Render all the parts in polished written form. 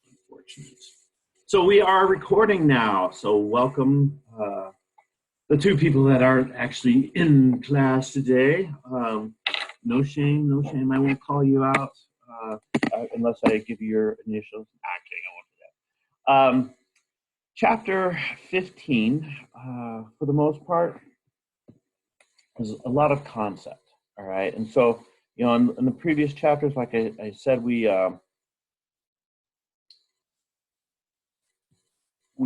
Unfortunate. So we are recording now. So welcome the two people that aren't actually in class today. No shame, no shame. I won't call you out unless I give you your initials. Actually, I won't do that. Chapter 15, for the most part, is a lot of concept. All right, and so in the previous chapters, like I said, we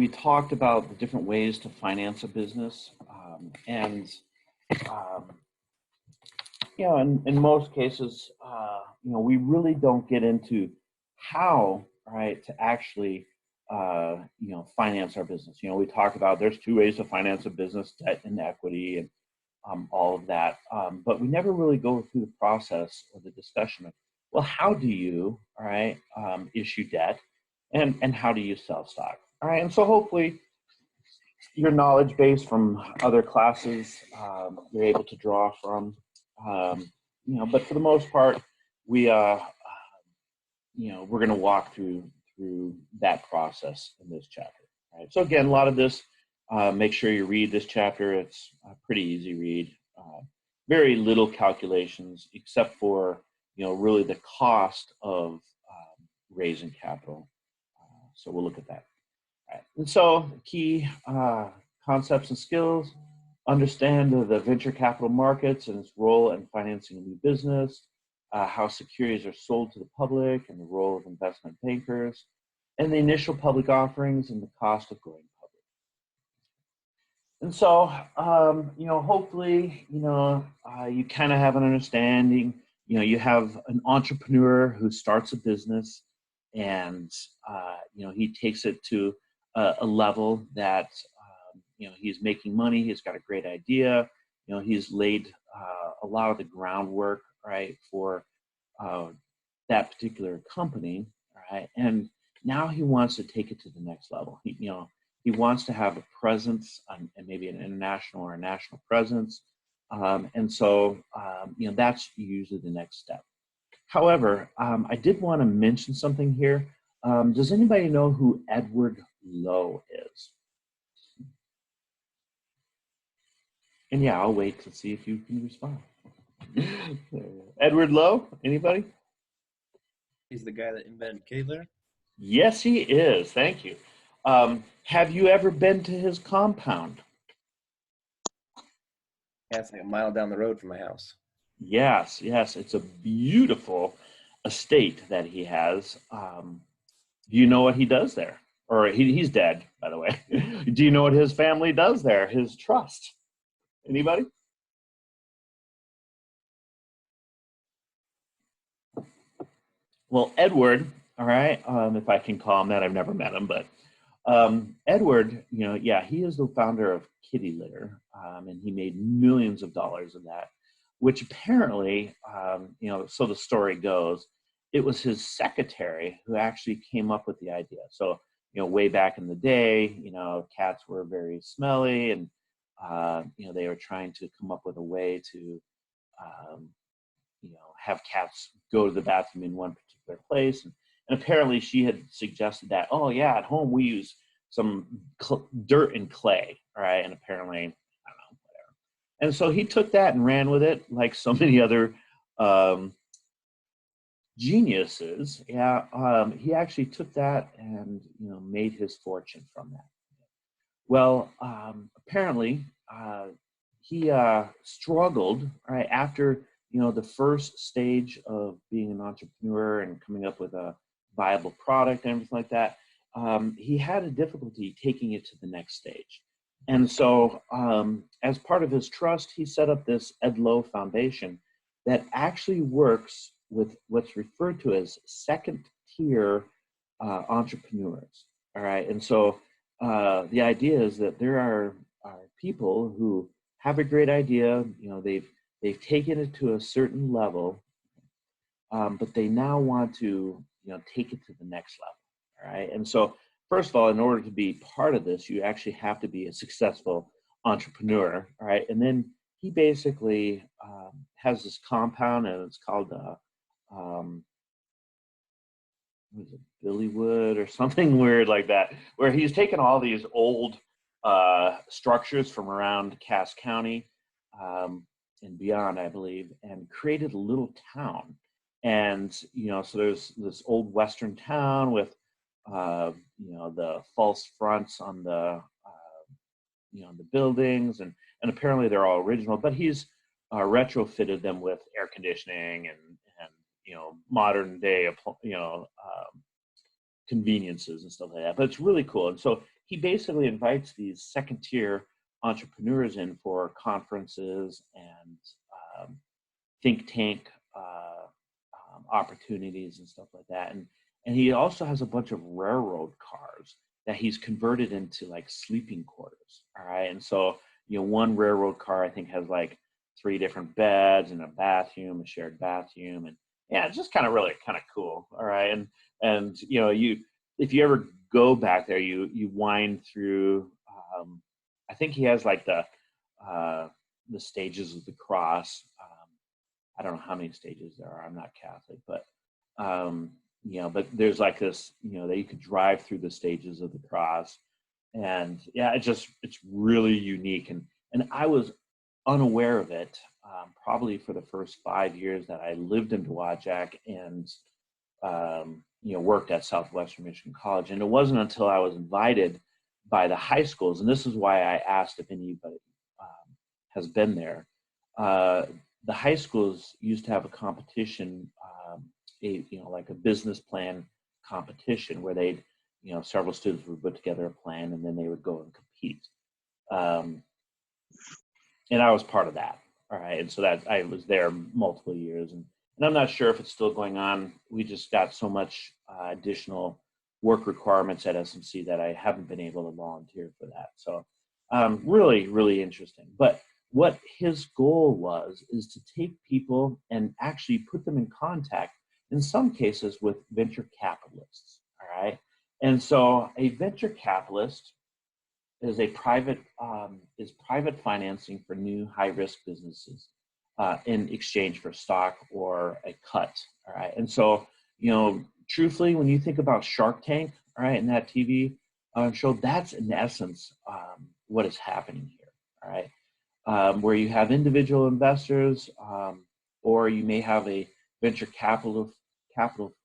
talked about the different ways to finance a business, and in most cases, we really don't get into how, right, to actually, finance our business. We talk about there's two ways to finance a business: debt and equity, and all of that. But we never really go through the process or the discussion of, well, how do you, all right, issue debt, and how do you sell stock? All right, and so hopefully your knowledge base from other classes you're able to draw from. But for the most part, we're going to walk through that process in this chapter. Right? So again, a lot of this, make sure you read this chapter. It's a pretty easy read. Very little calculations, except for really the cost of raising capital. So we'll look at that. All right. And so key concepts and skills: understand the venture capital markets and its role in financing a new business, how securities are sold to the public and the role of investment bankers, and the initial public offerings and the cost of going public. And so, hopefully, you kind of have an understanding. You have an entrepreneur who starts a business, and he takes it to a level that he's making money. He's got a great idea. He's laid a lot of the groundwork, right, for that particular company, right, and now he wants to take it to the next level. He wants to have a presence, and maybe an international or a national presence, and so that's usually the next step. However, I did want to mention something here. Does anybody know who Edward Lowe is? And yeah, I'll wait to see if you can respond. Edward Lowe, anybody? He's the guy that invented Kaler? Yes, he is. Thank you. Have you ever been to his compound? Yeah, it's like a mile down the road from my house. Yes. It's a beautiful estate that he has. Do you know what he does there? Or he's dead, by the way. Do you know what his family does there? His trust. Anybody? Well, Edward, all right, if I can call him that, I've never met him, but Edward, he is the founder of Kitty Litter, and he made millions of dollars in that, which apparently, so the story goes, it was his secretary who actually came up with the idea. So, way back in the day, cats were very smelly, and, they were trying to come up with a way to, have cats go to the bathroom in one particular place. And apparently she had suggested that, oh yeah, at home we use some dirt and clay, right? And apparently, I don't know, whatever. And so he took that and ran with it, like so many other geniuses. Yeah, he actually took that and made his fortune from that. Well, apparently he struggled, right, after the first stage of being an entrepreneur and coming up with a viable product and everything like that. He had a difficulty taking it to the next stage. And so as part of his trust, he set up this Ed Lowe Foundation that actually works with what's referred to as second tier entrepreneurs. All right. And so the idea is that there are people who have a great idea, they've taken it to a certain level, but they now want to take it to the next level. All right. And so first of all, in order to be part of this, you actually have to be a successful entrepreneur. All right. And then he basically has this compound, and it's called was it Billywood or something weird like that, where he's taken all these old structures from around Cass County and beyond, I believe, and created a little town. And so there's this old western town with the false fronts on the buildings, and apparently they're all original, but he's retrofitted them with air conditioning and modern day conveniences and stuff like that. But it's really cool. And so he basically invites these second tier entrepreneurs in for conferences and think tank opportunities and stuff like that. And he also has a bunch of railroad cars that he's converted into like sleeping quarters. All right. And so, one railroad car I think has like 3 different beds and a bathroom, a shared bathroom. And yeah, it's just kind of really kind of cool. All right. And if you ever go back there, you wind through, I think he has like the stages of the cross. I don't know how many stages there are. I'm not Catholic, but but there's like this, that you could drive through the stages of the cross, and yeah, it's really unique, and I was unaware of it probably for the first 5 years that I lived in Dowagiac and worked at Southwestern Michigan College, and it wasn't until I was invited by the high schools, and this is why I asked if anybody has been there. The high schools used to have a competition, like a business plan competition where they'd, several students would put together a plan and then they would go and compete. And I was part of that. All right. And so that I was there multiple years, and I'm not sure if it's still going on. We just got so much additional work requirements at SMC that I haven't been able to volunteer for that. So really, really interesting. But what his goal was is to take people and actually put them in contact, in some cases, with venture capitalists. All right. And so a venture capitalist is private financing for new high-risk businesses in exchange for stock or a cut. All right. And so, truthfully, when you think about Shark Tank, all right, and that TV show, that's in essence what is happening here. All right. Where you have individual investors, or you may have a venture capital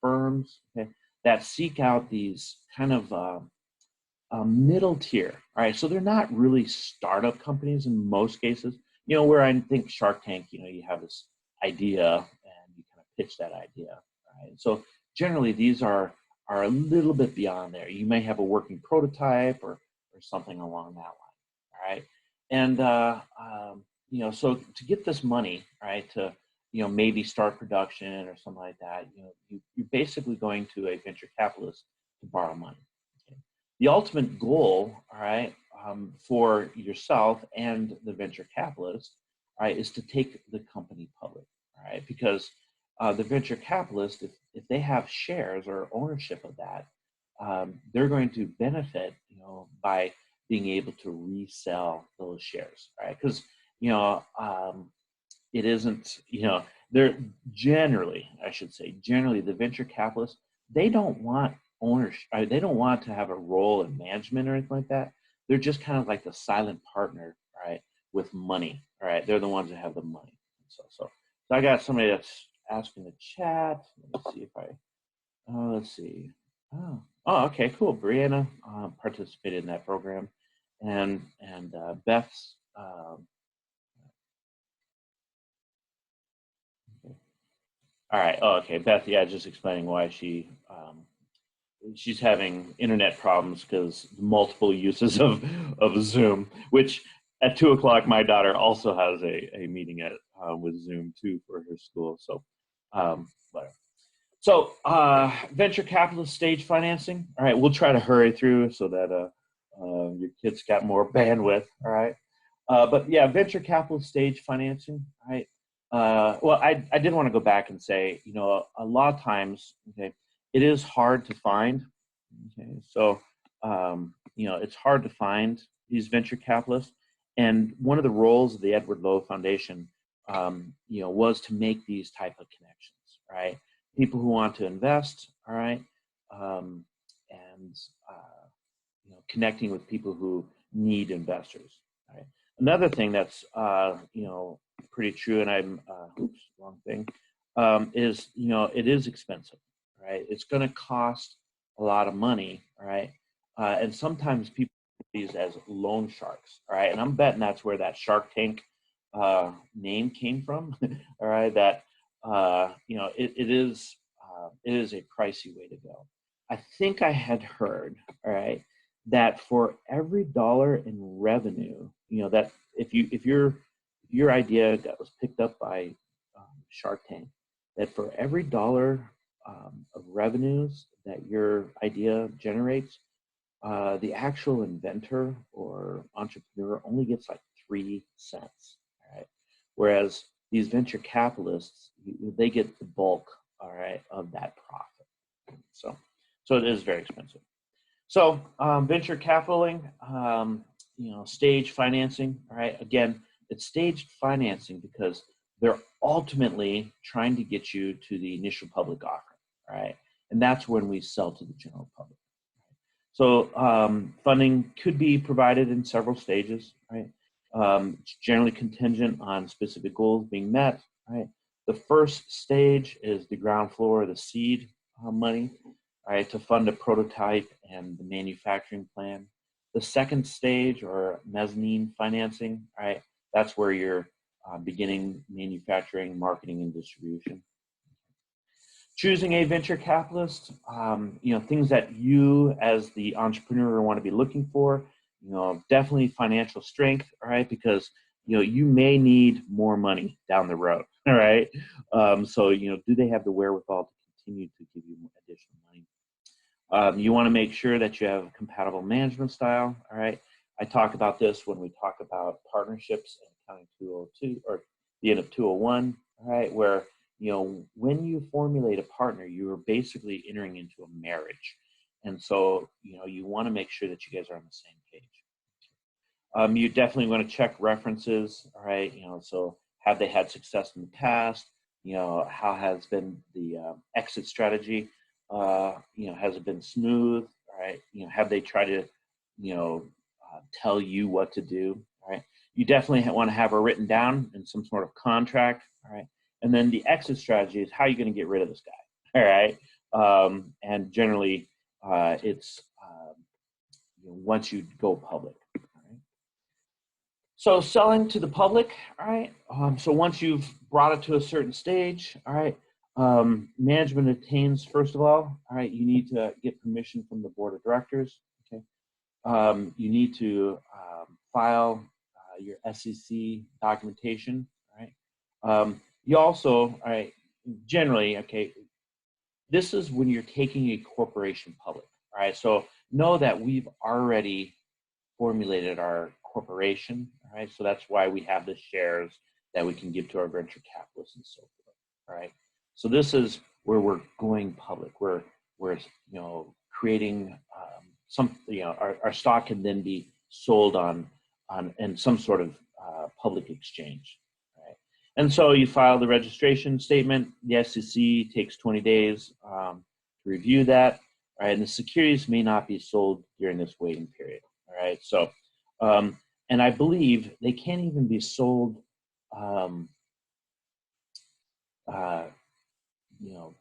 firms, okay, that seek out these kind of middle tier. All right, so they're not really startup companies in most cases. Where I think Shark Tank, you have this idea and you kind of pitch that idea. All right, so generally these are a little bit beyond there. You may have a working prototype or something along that line. All right. And so to get this money, right, to maybe start production or something like that, you're basically going to a venture capitalist to borrow money. Okay? The ultimate goal, all right, for yourself and the venture capitalist, all right, is to take the company public, all right, because the venture capitalist, if they have shares or ownership of that, they're going to benefit, by being able to resell those shares, right? Because it isn't, they're generally, I should say, the venture capitalists, they don't want ownership, right? They don't want to have a role in management or anything like that. They're just kind of like the silent partner, right, with money, right? They're the ones that have the money. So I got somebody that's asking the chat. Let's see if let's see. Oh, okay, cool. Brianna participated in that program, and Beth's. Okay. All right. Oh, okay. Beth, yeah, just explaining why she's having internet problems because multiple uses of Zoom. Which at 2:00, my daughter also has a meeting with Zoom too for her school. So, whatever. So, venture capitalist stage financing. All right, we'll try to hurry through so that your kids got more bandwidth. All right, but yeah, venture capital stage financing. All right. Well, I did want to go back and say, a lot of times, okay, it is hard to find. Okay, so it's hard to find these venture capitalists, and one of the roles of the Edward Lowe Foundation, was to make these type of connections. Right. People who want to invest, all right, means connecting with people who need investors. Right? Another thing that's pretty true, and I'm oops, wrong thing, is it is expensive, right? It's going to cost a lot of money, right? And sometimes people see these as loan sharks, all right? And I'm betting that's where that Shark Tank name came from, all right? That it is a pricey way to go. I think I had heard, all right, that for every dollar in revenue, that if your idea that was picked up by Shark Tank, that for every dollar of revenues that your idea generates, the actual inventor or entrepreneur only gets like 3 cents, right? Whereas these venture capitalists, they get the bulk, all right, of that profit. So it is very expensive. So venture capitaling, stage financing, all right? Again, it's staged financing because they're ultimately trying to get you to the initial public offering, right? And that's when we sell to the general public. So funding could be provided in several stages, right? It's generally contingent on specific goals being met, right? The first stage is the ground floor, the seed money, right, to fund a prototype and the manufacturing plan. The second stage, or mezzanine financing, right, that's where you're beginning manufacturing, marketing, and distribution. Choosing a venture capitalist, things that you as the entrepreneur want to be looking for, definitely financial strength, all right, because, you may need more money down the road, all right? So, do they have the wherewithal to continue to give you additional money? You want to make sure that you have a compatible management style, all right? I talk about this when we talk about partnerships in accounting 202, or the end of 201, all right, where when you formulate a partner, you are basically entering into a marriage. And so, you want to make sure that you guys are on the same page. You definitely want to check references, all right? So have they had success in the past? How has been the exit strategy? Has it been smooth? All right? Have they tried to, tell you what to do? All right? You definitely want to have it written down in some sort of contract, all right? And then the exit strategy is how you're going to get rid of this guy, all right? And generally, it's once you go public. All right? So selling to the public, all right? So once you've brought it to a certain stage, all right, management attains, first of all, right, you need to get permission from the board of directors, okay? You need to file your SEC documentation, all right? You also, all right, generally, okay, this is when you're taking a corporation public, all right? So know that we've already formulated our corporation, all right? So that's why we have the shares that we can give to our venture capitalists and so forth, all right? So this is where we're going public. We're creating our stock can then be sold on in some sort of public exchange. And so you file the registration statement. The SEC takes 20 days to review that, right? And the securities may not be sold during this waiting period, all right? So, and I believe they can't even be sold,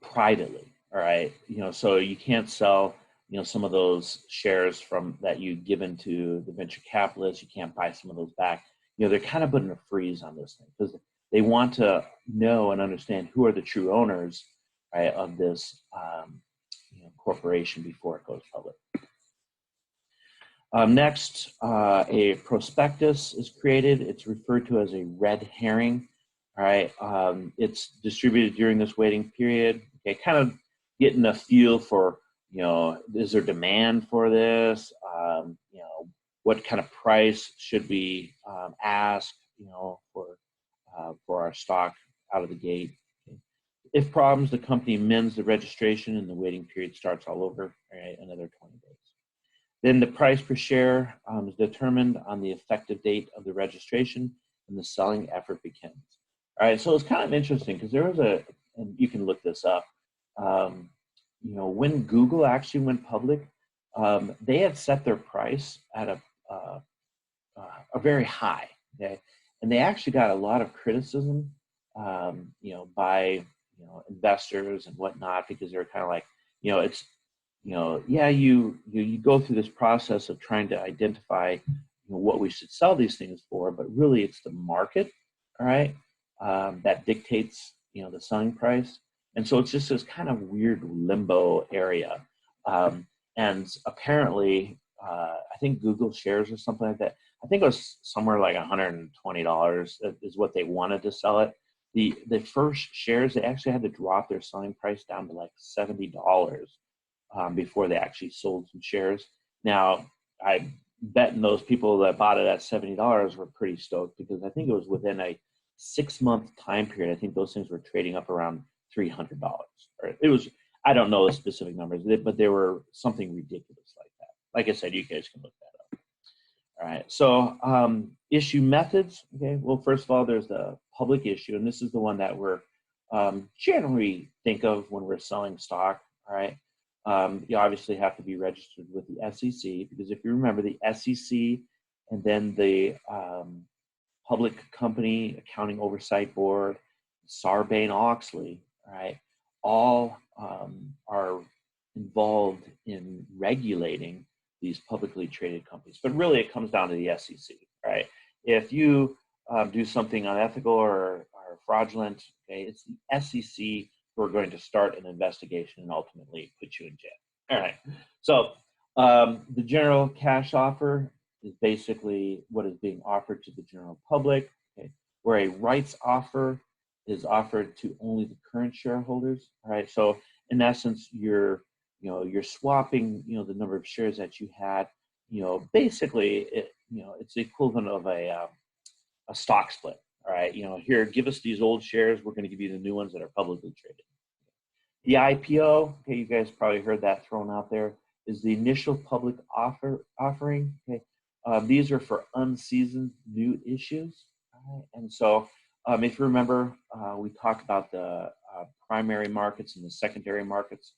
privately, all right? So you can't sell, some of those shares from that you've given to the venture capitalists. You can't buy some of those back. They're kind of putting a freeze on this thing because they want to know and understand who are the true owners, right, of this corporation before it goes public. Next, a prospectus is created. It's referred to as a red herring. All right, it's distributed during this waiting period. Okay, kind of getting a feel for, is there demand for this? What kind of price should we ask, for our stock out of the gate. Okay. If problems, the company amends the registration and the waiting period starts all over, right, another 20 days. Then the price per share is determined on the effective date of the registration and the selling effort begins. All right, so it's kind of interesting because there was and you can look this up, when Google actually went public, they had set their price at a very high, okay, and they actually got a lot of criticism, by investors and whatnot, because they're kind of like, it's, yeah, you go through this process of trying to identify, what we should sell these things for, but really it's the market, all right, that dictates, the selling price, and so it's just this kind of weird limbo area, and apparently, I think Google shares or something like that. I think it was somewhere like $120 is what they wanted to sell it. The first shares, they actually had to drop their selling price down to like $70 before they actually sold some shares. Now, I bet those people that bought it at $70 were pretty stoked, because I think it was within a 6-month time period. I think those things were trading up around $300. Or it was, I don't know the specific numbers, but they were something ridiculous like that. Like I said, you guys can look that up. All right. So issue methods. Okay. Well, first of all, there's the public issue, and this is the one that we're generally think of when we're selling stock. All right. You obviously have to be registered with the SEC, because if you remember, the SEC and then the Public Company Accounting Oversight Board, Sarbanes-Oxley, right, all are involved in regulating these publicly traded companies. But really, it comes down to the SEC, right? If you do something unethical or fraudulent, okay, it's the SEC who are going to start an investigation and ultimately put you in jail. All right. So the general cash offer is basically what is being offered to the general public, okay, where a rights offer is offered to only the current shareholders. All right. So in essence, you're swapping, the number of shares that you had, basically, it's the equivalent of a stock split. All right. Here, give us these old shares. We're going to give you the new ones that are publicly traded. The IPO, okay, you guys probably heard that thrown out there, is the initial public offering. Okay, these are for unseasoned new issues. All right? And so, if you remember, we talked about the primary markets and the secondary markets.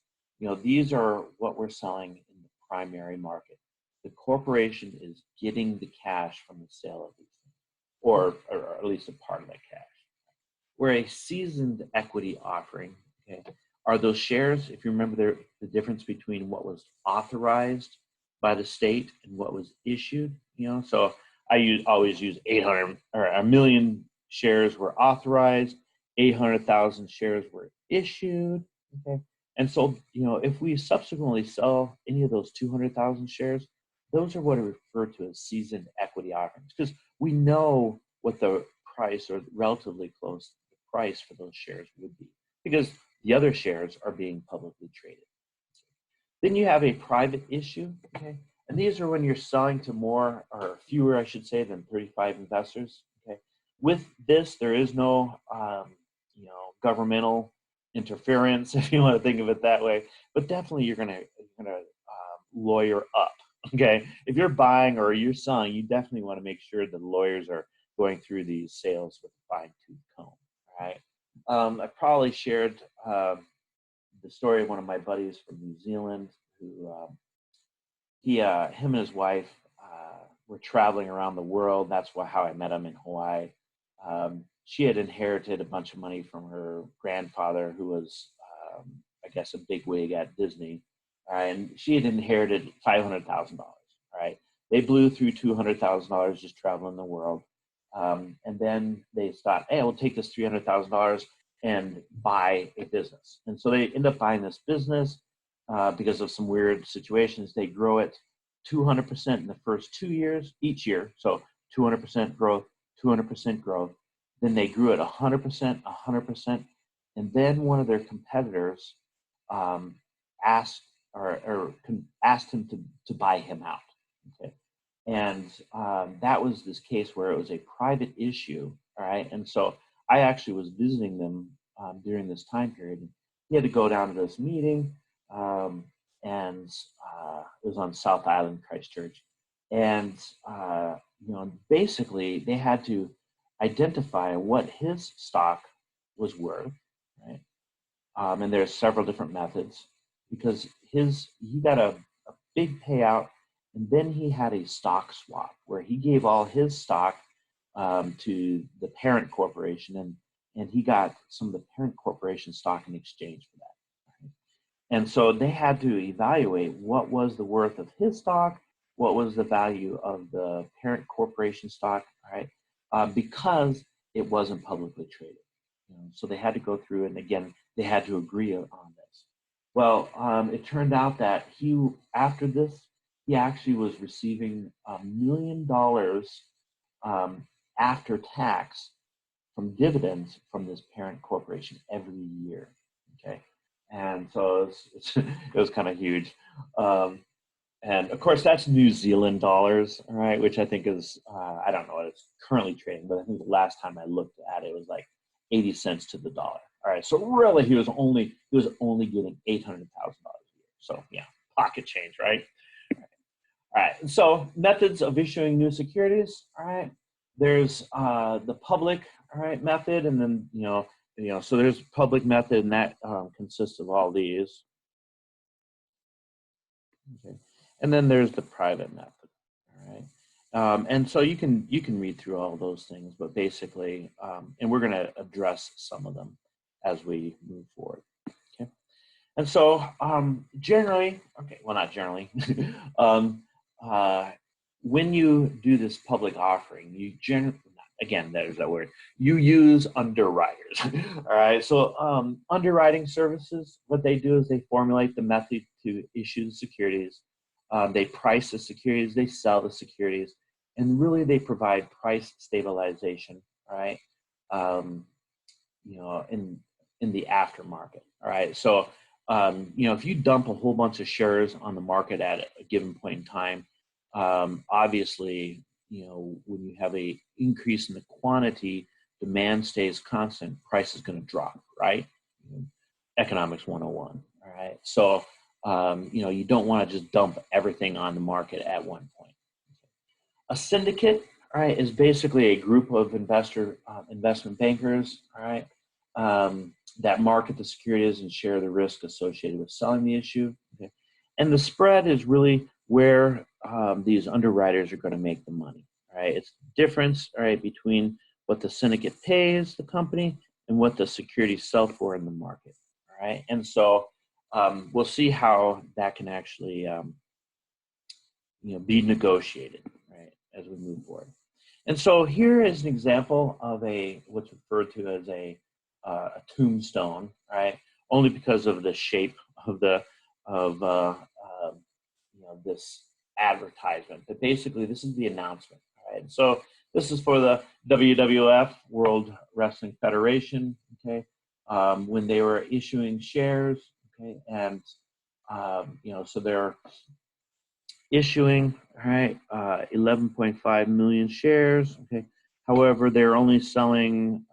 These are what we're selling in the primary market. The corporation is getting the cash from the sale of these things, or at least a part of that cash. Where a seasoned equity offering, okay, are those shares, if you remember the difference between what was authorized by the state and what was issued, so I always use 800 or 1,000,000 shares were authorized, 800,000 shares were issued, okay? And so, if we subsequently sell any of those 200,000 shares, those are what are referred to as seasoned equity offerings, because we know what the price, or relatively close the price for those shares would be, because the other shares are being publicly traded. Then you have a private issue, okay? And these are when you're selling to more, or fewer, I should say, than 35 investors, okay? With this, there is no, governmental interference, if you want to think of it that way. But definitely, you're gonna lawyer up, okay? If you're buying or you're selling, you definitely want to make sure the lawyers are going through these sales with a fine-tooth comb, right? I probably shared the story of one of my buddies from New Zealand who him and his wife were traveling around the world. That's how I met him in Hawaii. She had inherited a bunch of money from her grandfather, who was, I guess, a big wig at Disney, and she had inherited $500,000. Right, they blew through $200,000 just traveling the world. And then they thought, hey, we'll take this $300,000 and buy a business. And so they end up buying this business because of some weird situations. They grow it 200% in the first 2 years, each year. So 200% growth, 200% growth. Then they grew it 100%, 100%. And then one of their competitors asked him to buy him out. Okay. And that was this case where it was a private issue, all right? And so I actually was visiting them during this time period. He had to go down to this meeting, and it was on South Island, Christchurch. And, basically they had to identify what his stock was worth, right? And there's several different methods, because he got a big payout, and then he had a stock swap where he gave all his stock to the parent corporation, and he got some of the parent corporation stock in exchange for that. Right? And so they had to evaluate what was the worth of his stock, what was the value of the parent corporation stock, right? Because it wasn't publicly traded. So they had to go through, and again, they had to agree on this. Well, it turned out that after this, he actually was receiving $1 million after tax from dividends from this parent corporation every year. Okay, and so it was kind of huge. And of course, that's New Zealand dollars, all right, which I think is, I don't know what it's currently trading, but I think the last time I looked at it, it was like 80 cents to the dollar. All right, so really he was only getting $800,000 a year. So yeah, pocket change, right? All right, so methods of issuing new securities, all right. There's the public, all right, method, and then, so there's public method, and that consists of all these. Okay. And then there's the private method, all right? And so you can read through all those things, but basically, and we're going to address some of them as we move forward, okay? And so generally, okay, well, not generally, when you do this public offering, you again, there's that word, you use underwriters, all right? So underwriting services, what they do is they formulate the method to issue the securities. They price the securities, they sell the securities, and really they provide price stabilization, right? In the aftermarket, all right? So, if you dump a whole bunch of shares on the market at a given point in time, obviously, when you have a increase in the quantity, demand stays constant, price is going to drop, right? Economics 101, all right? So, you don't want to just dump everything on the market at one point. A syndicate, all right, is basically a group of investment bankers, all right, that market the securities and share the risk associated with selling the issue. Okay? And the spread is really where these underwriters are going to make the money. Right? It's the difference, all right, between what the syndicate pays the company and what the securities sell for in the market. All right, and so we'll see how that can actually be negotiated, right, as we move forward. And so here is an example of what's referred to as a tombstone, right? Only because of the shape of this advertisement. But basically, this is the announcement, right? So this is for the WWF, World Wrestling Federation, okay? When they were issuing shares, okay, and so they're issuing, right, 11.5 million shares, okay. However, they're only selling,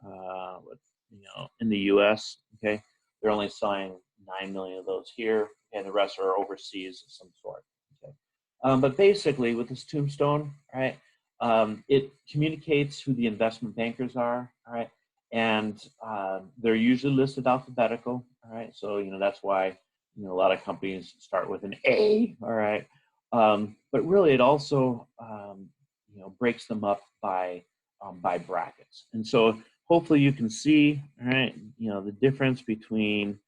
in the U.S., okay, they're only selling 9 million of those here, and the rest are overseas of some sort, okay. But basically, with this tombstone, right, it communicates who the investment bankers are, all right, and they're usually listed alphabetical, all right. So that's why a lot of companies start with an A, all right. But really, it also breaks them up by brackets, and so hopefully you can see, all right, the difference between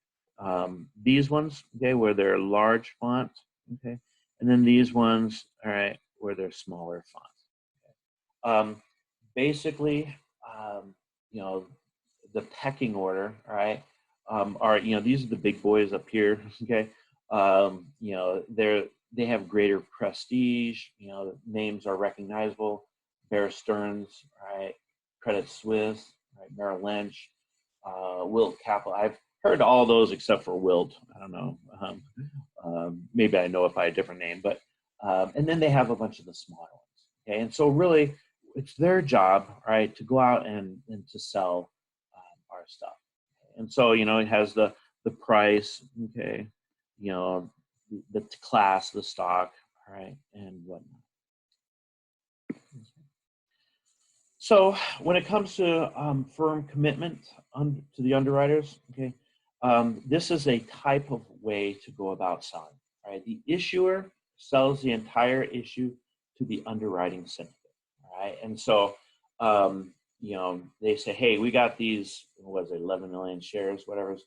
these ones, okay, where they're large font, okay, and then these ones, all right, where they're smaller font. Okay. Basically, the pecking order, all right, are these are the big boys up here, okay. They have greater prestige. Names are recognizable. Bear Stearns, right? Credit Suisse, right? Merrill Lynch, Wilt Capital. I've heard all those except for Wilt. I don't know. Maybe I know it by a different name, but and then they have a bunch of the smaller ones. Okay, and so really, it's their job, right, to go out and to sell our stuff. And so it has the price, okay, the class, the stock, all right, and whatnot. So when it comes to firm commitment to the underwriters, okay, this is a type of way to go about selling. Right, the issuer, sells the entire issue to the underwriting syndicate. All right, and so you know, they say, hey, we got these, what was it, 11 million shares, whatever.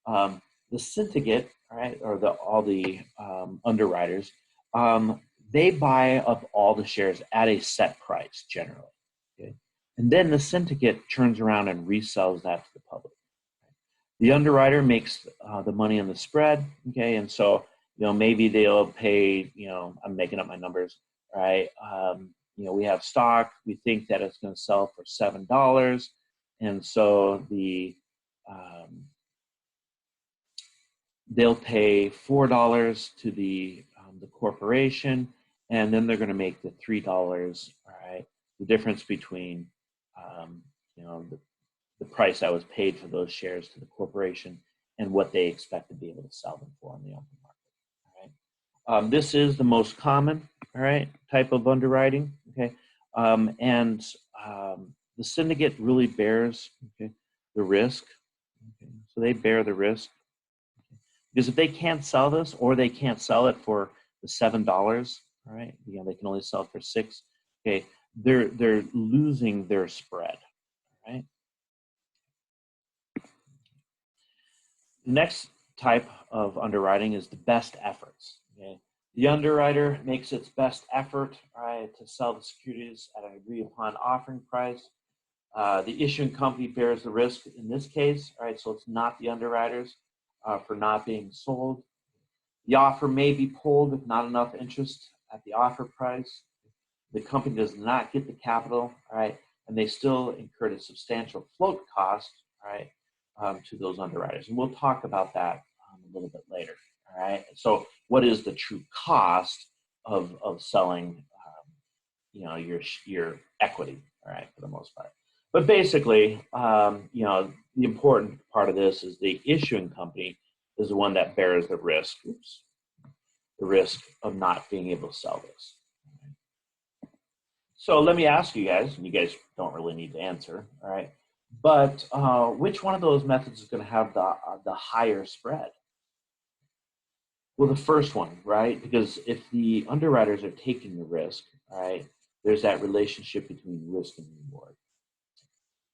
The syndicate, all right, or all the underwriters, they buy up all the shares at a set price generally. Okay, and then the syndicate turns around and resells that to the public. The underwriter makes the money on the spread. Okay, and so you know, maybe they'll pay, you know, I'm making up my numbers, right? You know, we have stock, we think that it's going to sell for $7, and so they'll pay $4 to the corporation, and then they're going to make the $3, all right, the difference between you know, the price that was paid for those shares to the corporation and what they expect to be able to sell them for on the open market. All right. This is the most common, all right, type of underwriting. Okay, and the syndicate really bears, okay, the risk. Okay, so they bear the risk because if they can't sell this, or they can't sell it for the $7, all right, you know, they can only sell it for $6. Okay, they're losing their spread. Right. The next type of underwriting is the best efforts. Okay? The underwriter makes its best effort, right, to sell the securities at an agreed upon offering price. The issuing company bears the risk in this case, right? So it's not the underwriters for not being sold. The offer may be pulled if not enough interest at the offer price. The company does not get the capital, right, and they still incurred a substantial float cost, right, to those underwriters. And we'll talk about that a little bit later. All right. So what is the true cost of selling, you know, your equity, all right, for the most part. But basically, you know, the important part of this is the issuing company is the one that bears the risk, the risk of not being able to sell this. So let me ask you guys, and you guys don't really need to answer, all right, but which one of those methods is going to have the higher spread? Well, the first one, right? Because if the underwriters are taking the risk, all right, there's that relationship between risk and reward.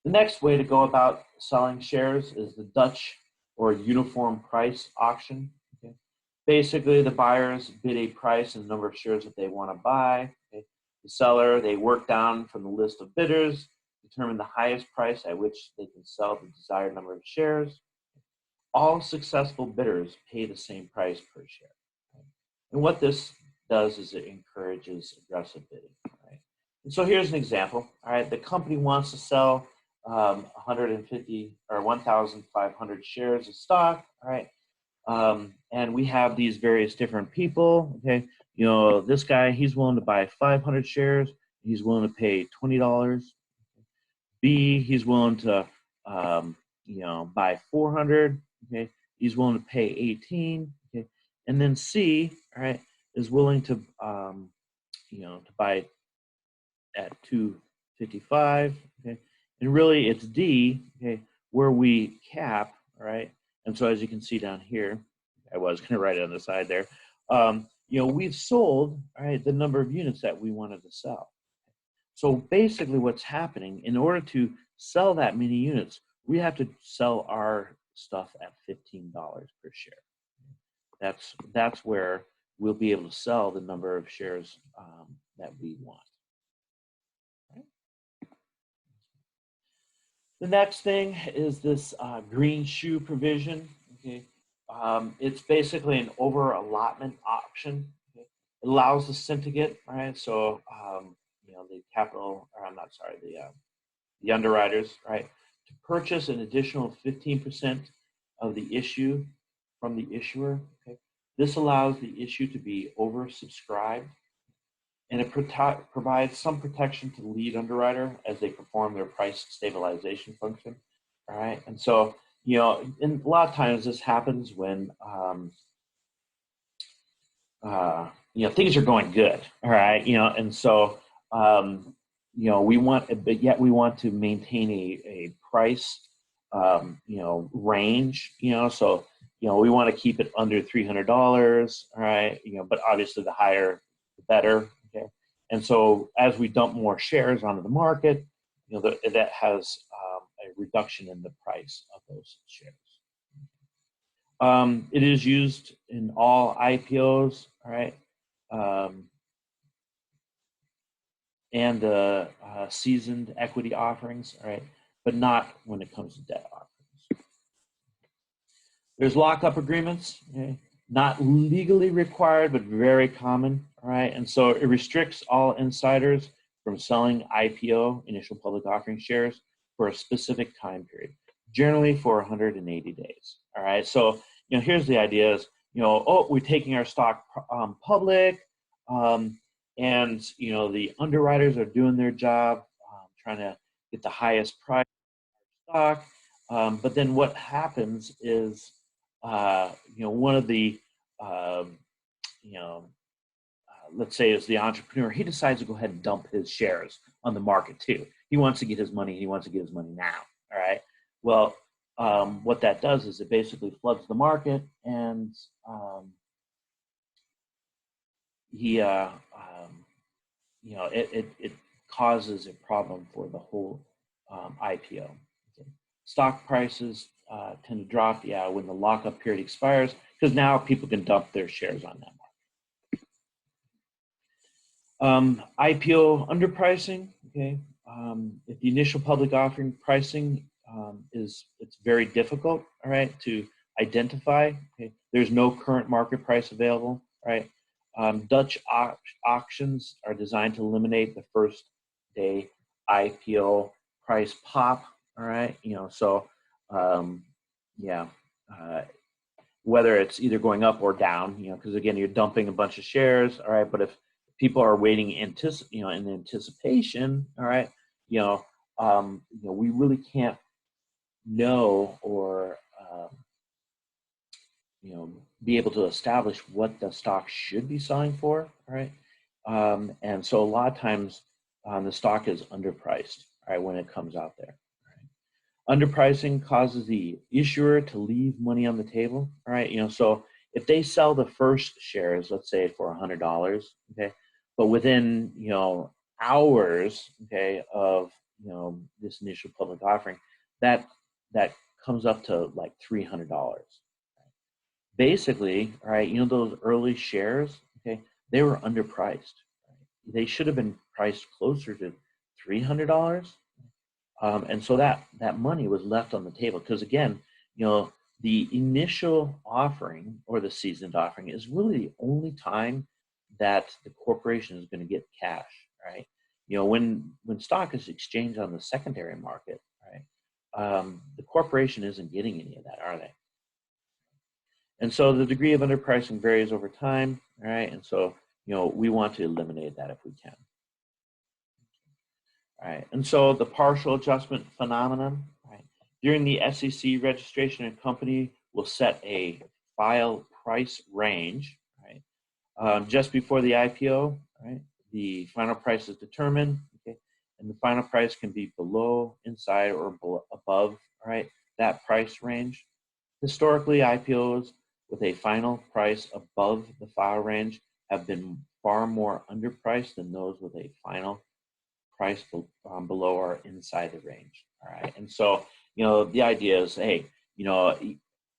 The next way to go about selling shares is the Dutch or uniform price auction. Okay? Basically, the buyers bid a price and the number of shares that they want to buy. Okay? The seller, they work down from the list of bidders, determine the highest price at which they can sell the desired number of shares. All successful bidders pay the same price per share. Right? And what this does is it encourages aggressive bidding. Right? And so here's an example. All right, the company wants to sell 150 or 1,500 shares of stock. All right, and we have these various different people. Okay, you know, this guy, he's willing to buy 500 shares. He's willing to pay $20. B, he's willing to you know, buy 400. Okay, he's willing to pay 18. Okay, and then C, all right, is willing to you know, to buy at 255. Okay, and really it's D, okay, where we cap. All right, and so as you can see down here, I was going to write it on the side there. You know, we've sold, all right, the number of units that we wanted to sell. So basically, what's happening, in order to sell that many units, we have to sell our stuff at $15 per share. That's where we'll be able to sell the number of shares that we want. Okay. The next thing is this green shoe provision. Okay, it's basically an over allotment option. Okay? It allows the syndicate, right? So you know, the capital, or I'm not sorry, the underwriters, right, to purchase an additional 15% of the issue from the issuer. Okay? This allows the issue to be oversubscribed, and it provides some protection to the lead underwriter as they perform their price stabilization function. All right, and so, you know, and a lot of times this happens when you know, things are going good. All right, you know, and so you know, we want, but yet we want to maintain a price, you know, range, you know, so, we want to keep it under $300, all right, but obviously the higher, the better, okay? And so as we dump more shares onto the market, that has a reduction in the price of those shares. It is used in all IPOs, all right, and seasoned equity offerings, all right, but not when it comes to debt offerings. There's lockup agreements, okay? Not legally required, but very common, all right? And so it restricts all insiders from selling IPO, initial public offering shares, for a specific time period, generally for 180 days, all right? So, here's the idea is, oh, we're taking our stock public, and, the underwriters are doing their job, trying to get the highest price stock. But then what happens is, one of the, let's say is the entrepreneur, he decides to go ahead and dump his shares on the market too. He wants to get his money. He wants to get his money now. All right. Well, what that does is it basically floods the market, and it causes a problem for the whole IPO. Okay. Stock prices tend to drop, when the lockup period expires, because now people can dump their shares on that market. IPO underpricing, okay. If the initial public offering pricing it's very difficult, all right, to identify. Okay, there's no current market price available, right? Dutch auctions are designed to eliminate the first day IPO price pop, all right? Whether it's either going up or down, because again, you're dumping a bunch of shares, all right? But if people are waiting in anticipation, all right, we really can't know or be able to establish what the stock should be selling for, all right? And so a lot of times the stock is underpriced, all right, when it comes out there. All right? Underpricing causes the issuer to leave money on the table, all right? So if they sell the first shares, let's say for $100, okay, but within hours, okay, of this initial public offering, that comes up to like $300. Basically, all right, those early shares, okay, they were underpriced. Right? They should have been priced closer to $300, and so that money was left on the table because again, the initial offering or the seasoned offering is really the only time that the corporation is going to get cash, right? When stock is exchanged on the secondary market, right, the corporation isn't getting any of that, are they? And so the degree of underpricing varies over time, all right? And so, we want to eliminate that if we can. All right, and so the partial adjustment phenomenon, right? During the SEC registration, a company will set a file price range, right? Just before the IPO, right? The final price is determined, okay? And the final price can be below, inside, or above, right? That price range. Historically, IPOs with a final price above the file range have been far more underpriced than those with a final price below or inside the range. All right, and so the idea is, hey,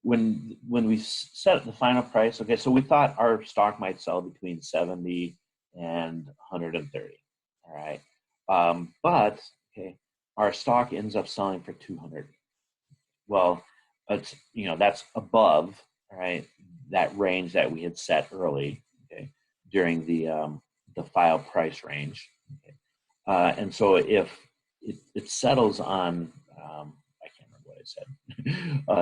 when we set the final price, okay, so we thought our stock might sell between 70 and 130. All right, but okay, our stock ends up selling for 200. Well, it's that's above, right, that range that we had set early, okay, during the file price range. Okay. And so if it settles on, I can't remember what I said,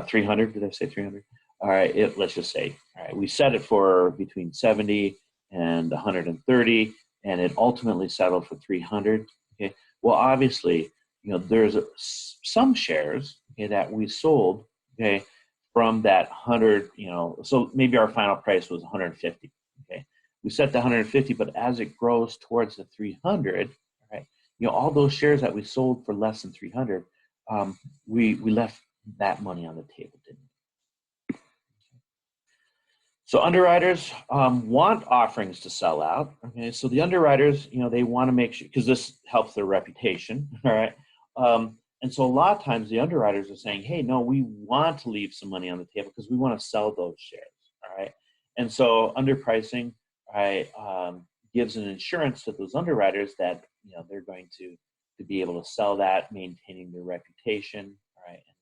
300, did I say 300? All right, let's just say, all right, we set it for between 70 and 130, and it ultimately settled for 300. Okay, well, obviously, there's some shares, okay, that we sold, okay, from that 100, so maybe our final price was 150, okay. We set the 150, but as it grows towards the 300, right, all those shares that we sold for less than 300, we left that money on the table, didn't we? So underwriters want offerings to sell out. Okay, so the underwriters, they want to make sure, because this helps their reputation. All right, and so a lot of times the underwriters are saying, "Hey, no, we want to leave some money on the table because we want to sell those shares." All right, and so underpricing, right, gives an insurance to those underwriters that they're going to be able to sell that, maintaining their reputation, all right, and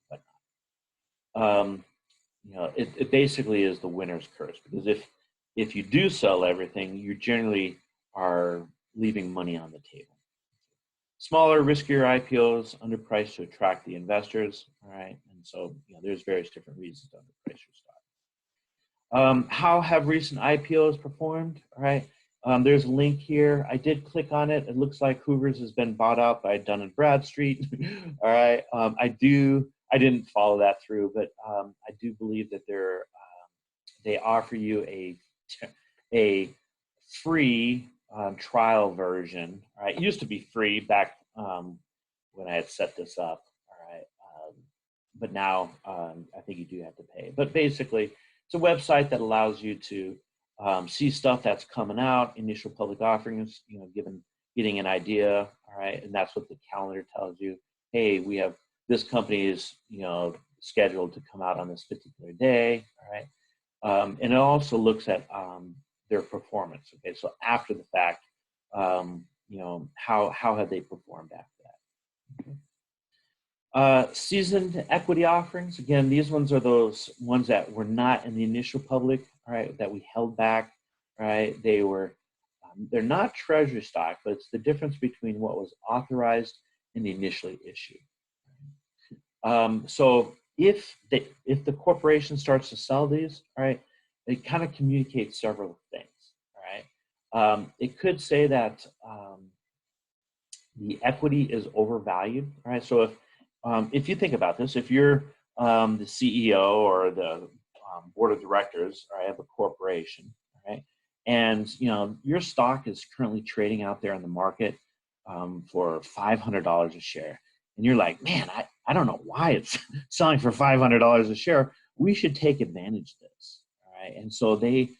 whatnot. It basically is the winner's curse, because if you do sell everything, you generally are leaving money on the table. Smaller, riskier IPOs underpriced to attract the investors, all right? And so there's various different reasons to underprice your stock. How have recent IPOs performed? All right. There's a link here. I did click on it. It looks like Hoover's has been bought out by Dun & Bradstreet. All right. I didn't follow that through, but I do believe that they offer you a free trial version. All right. It used to be free back when I had set this up. All right. But now I think you do have to pay. But basically, it's a website that allows you to see stuff that's coming out, initial public offerings, getting an idea, all right, and that's what the calendar tells you. Hey, we have this company is scheduled to come out on this particular day, all right, and it also looks at their performance. Okay, so after the fact, how have they performed after that? Okay. Seasoned equity offerings. Again, these ones are those ones that were not in the initial public, all right, that we held back, right? They're not treasury stock, but it's the difference between what was authorized and initially issued. So if the corporation starts to sell these, all right, it kind of communicates several things, all right? It could say that the equity is overvalued, all right? So if you think about this, if you're the CEO or the board of directors, right, of a corporation, right, and your stock is currently trading out there in the market for $500 a share, and you're like, man, I don't know why it's selling for $500 a share. We should take advantage of this, all right? And so they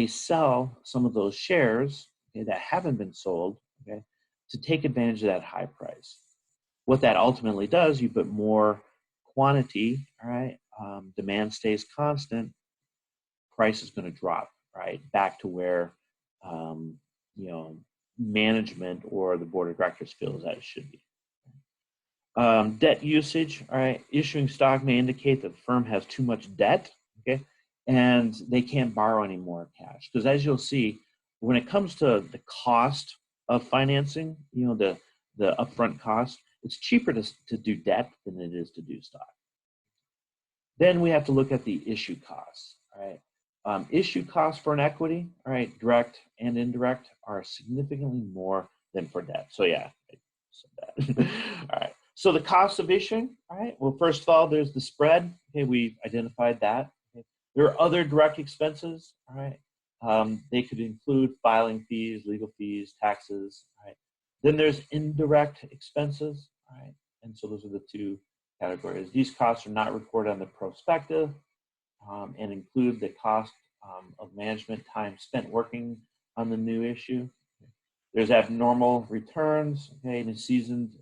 sell some of those shares, okay, that haven't been sold, okay, to take advantage of that high price. What that ultimately does, you put more quantity, all right, demand stays constant, price is going to drop, right, back to where, management or the board of directors feels that it should be. Debt usage, all right, issuing stock may indicate that the firm has too much debt, okay, and they can't borrow any more cash. Because as you'll see, when it comes to the cost of financing, the upfront cost, it's cheaper to do debt than it is to do stock. Then we have to look at the issue costs, all right? Issue costs for an equity, all right, direct and indirect, are significantly more than for debt. So yeah, I said that. All right. So the cost of issuing, all right, well, first of all, there's the spread. Okay, we've identified that. Okay. There are other direct expenses, all right. They could include filing fees, legal fees, taxes, all right. Then there's indirect expenses, all right, and so those are the two categories. These costs are not recorded on the prospectus and include the cost of management time spent working on the new issue. There's abnormal returns, okay, in a seasoned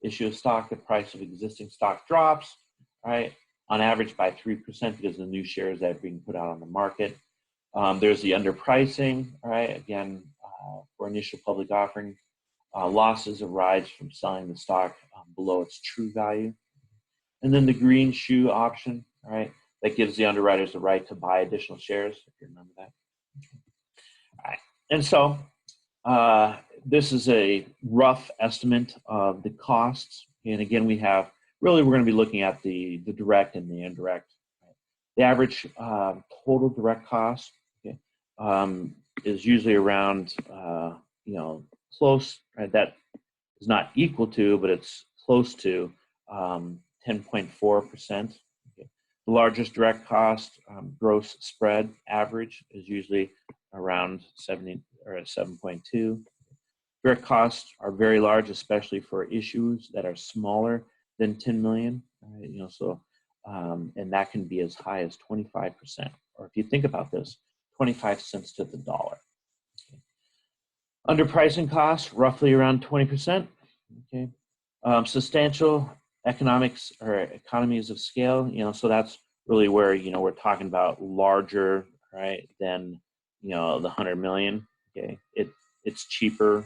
issue of stock, the price of existing stock drops, right, on average by 3% because of the new shares that are being put out on the market. There's the underpricing, all right, again, for initial public offering. Losses arise from selling the stock below its true value. And then the green shoe option, all right, that gives the underwriters the right to buy additional shares, if you remember that. All right. And so this is a rough estimate of the costs. And again, we're going to be looking at the direct and the indirect. Right? The average total direct cost, okay, is usually around, close, right? That is not equal to, but it's close to 10.4%. Okay. The largest direct cost, gross spread average, is usually around 7.2. Direct costs are very large, especially for issues that are smaller than 10 million. Right? So and that can be as high as 25%. Or if you think about this, 25 cents to the dollar. Underpricing costs, roughly around 20%. Okay. Substantial economics or economies of scale, so that's really where, we're talking about larger, right, than, the 100 million. Okay. It's cheaper.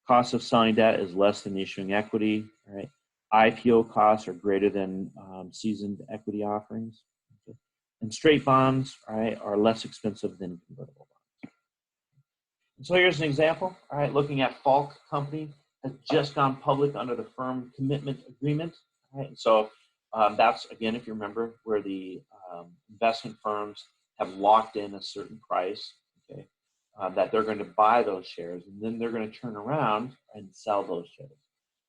Cost of selling debt is less than issuing equity, right? IPO costs are greater than seasoned equity offerings. Okay. And straight bonds, right, are less expensive than convertible bonds. So here's an example, all right, looking at FINC company has just gone public under the firm commitment agreement, right? And so that's, again, if you remember, where the investment firms have locked in a certain price, okay, that they're going to buy those shares, and then they're going to turn around and sell those shares,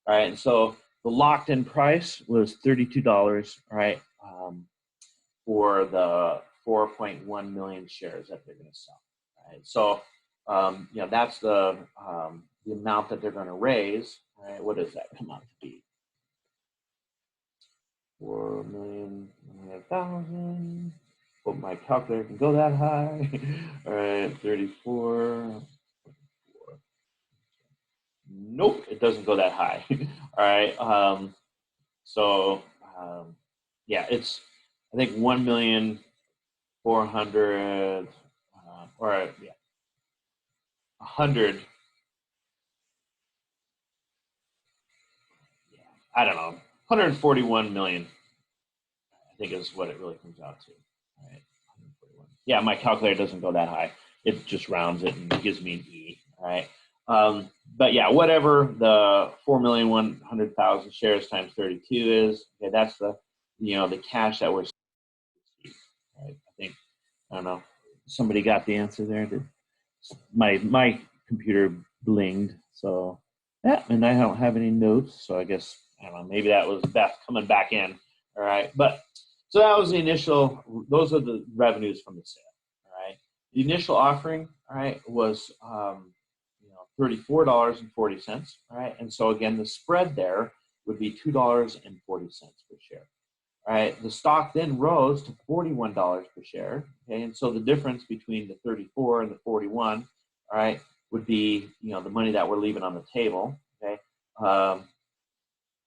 all right? And so the locked-in price was $32, right, for the 4.1 million shares that they're going to sell, right? So that's the amount that they're going to raise, right? What does that come out to be? 4,000,000. Hope my calculator can go that high. All right, 34. Nope, it doesn't go that high. All right. Yeah, it's, I think 1,400,000, or yeah, 100. Yeah, I don't know. 141 million, I think, is what it really comes out to. All right. 141. Yeah, my calculator doesn't go that high. It just rounds it and gives me an E. All right. But yeah, whatever the 4,100,000 shares times 32 is, okay, that's the, the cash that we're, right? I think, I don't know, somebody got the answer there. My computer blinged, so yeah, and I don't have any notes, so I guess, I don't know, maybe that was Beth coming back in. All right, but so that was the initial, those are the revenues from the sale. All right, the initial offering, all right, was $34.40. All right, and so again, the spread there would be $2.40 per share. All right, the stock then rose to $41 per share. Okay, and so the difference between the 34 and the 41, all right, would be, the money that we're leaving on the table. Okay,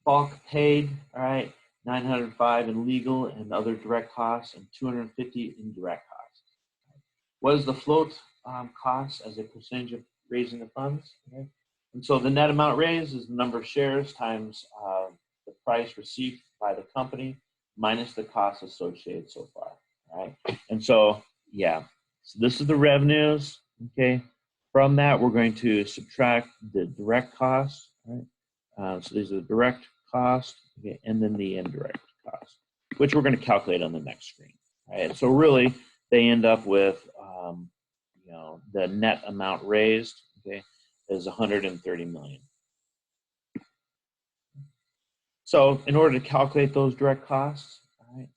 Falk paid, all right, 905 in legal and other direct costs and 250 in direct costs. What is the float cost as a percentage of raising the funds? Okay, and so the net amount raised is the number of shares times the price received by the company minus the costs associated so far, all right? And so, yeah, so this is the revenues, okay? From that, we're going to subtract the direct costs, right? So these are the direct costs, okay, and then the indirect costs, which we're going to calculate on the next screen, right? So really, they end up with, the net amount raised, okay, is 130 million. So in order to calculate those direct costs, all right,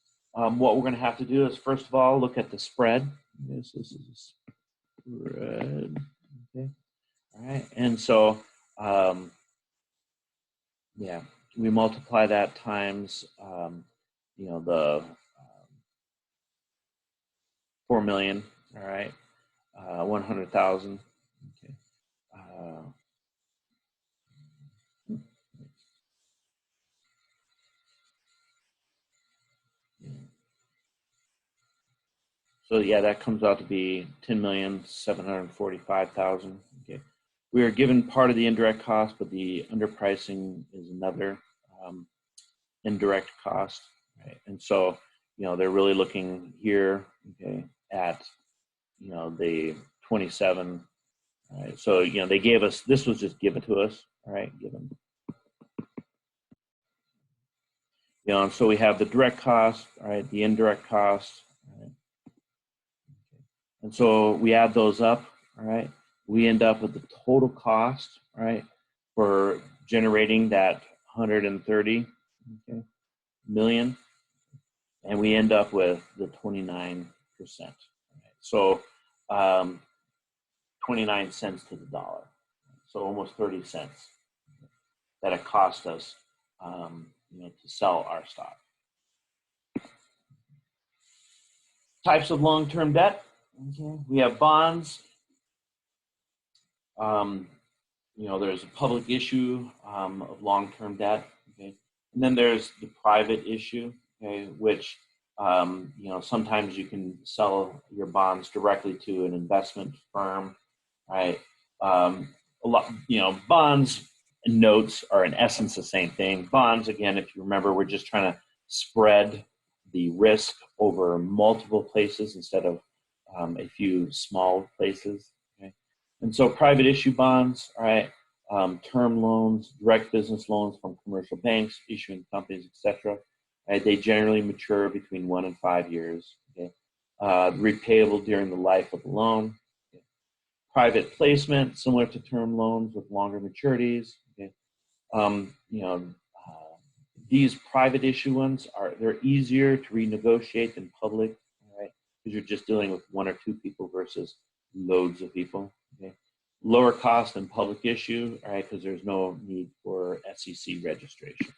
what we're going to have to do is, first of all, look at the spread. This is spread, okay, all right, and so, yeah, we multiply that times, the 4 million, all right, 100,000, okay. So yeah, that comes out to be 10,745,000. Okay, we are given part of the indirect cost, but the underpricing is another indirect cost, right? And so, they're really looking here, okay, at the 27. All right, so they gave us, this was just given to us, all right, given. And so we have the direct cost, all right, the indirect cost, all right. And so we add those up, all right, we end up with the total cost, all right, for generating that 130 million, and we end up with the 29%. Right? So 29 cents to the dollar, so almost 30 cents that it cost us, to sell our stock. Types of long-term debt. Okay. We have bonds. There's a public issue of long-term debt. Okay. And then there's the private issue, okay, which sometimes you can sell your bonds directly to an investment firm, right? Bonds and notes are in essence the same thing. Bonds, again, if you remember, we're just trying to spread the risk over multiple places instead of a few small places. Okay? And so private issue bonds, all right, term loans, direct business loans from commercial banks, issuing companies, etc. Right? They generally mature between 1 and 5 years. Okay? Repayable during the life of the loan. Okay? Private placement, similar to term loans with longer maturities. Okay? These private issuance they're easier to renegotiate than public, right? Because you're just dealing with 1 or 2 people versus loads of people. Okay? Lower cost than public issue, right? Because there's no need for SEC registration.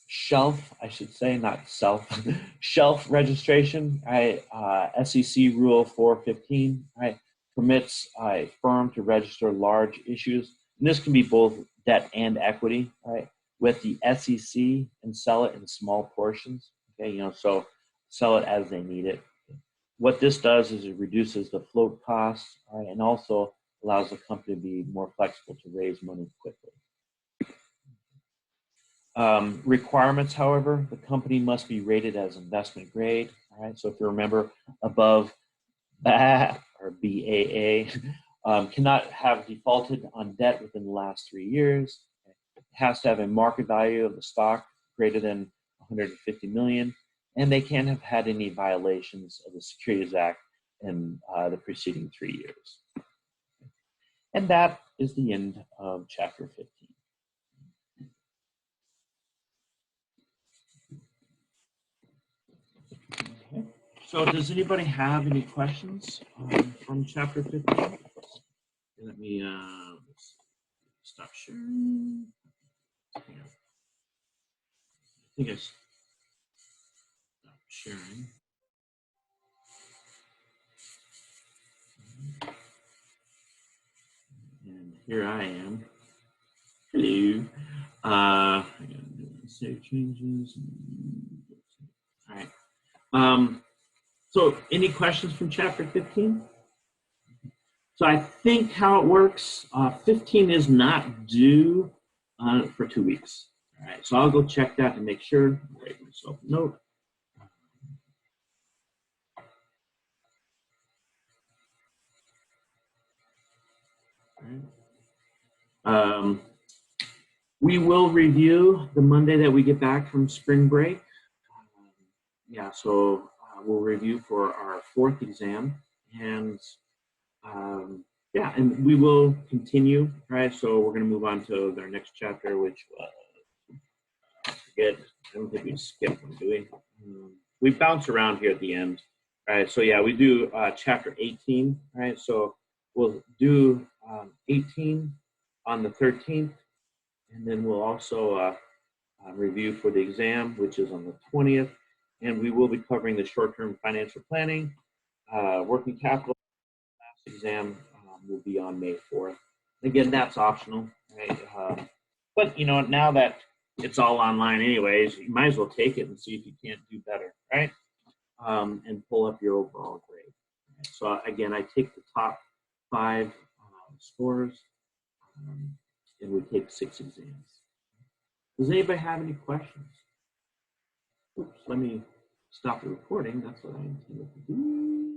Shelf, I should say, not self, shelf registration, right? SEC Rule 415, right? Permits a firm to register large issues. And this can be both debt and equity, right? With the SEC and sell it in small portions, okay? So sell it as they need it. What this does is it reduces the float costs, right? And also allows the company to be more flexible to raise money quickly. Requirements, however, the company must be rated as investment grade. All right, so if you remember, above BAA or BAA, cannot have defaulted on debt within the last 3 years. It has to have a market value of the stock greater than 150 million, and they can't have had any violations of the Securities Act in the preceding 3 years. And that is the end of Chapter 15. Okay. So does anybody have any questions from Chapter 15? Let me stop sharing. I think I stopped sharing. And here I am. Hello. I gotta save changes. All right. So any questions from Chapter 15? So I think how it works, 15 is not due for 2 weeks. All right, so I'll go check that and make sure. Write myself a note. All right. We will review the Monday that we get back from spring break. So we'll review for our 4th exam, and and we will continue, right? So we're going to move on to our next chapter, which I don't think we skipped one, do we? We bounce around here at the end, right? So yeah, we do chapter 18, right? So we'll do 18 on the 13th, and then we'll also review for the exam, which is on the 20th, and we will be covering the short-term financial planning, working capital. Last exam will be on May 4th. Again, that's optional, right? But now that it's all online anyways, you might as well take it and see if you can't do better, right? And pull up your overall grade. Right? So again, I take the top 5 scores, and we take 6 exams. Does anybody have any questions? Oops, let me stop the recording. That's what I intended to do.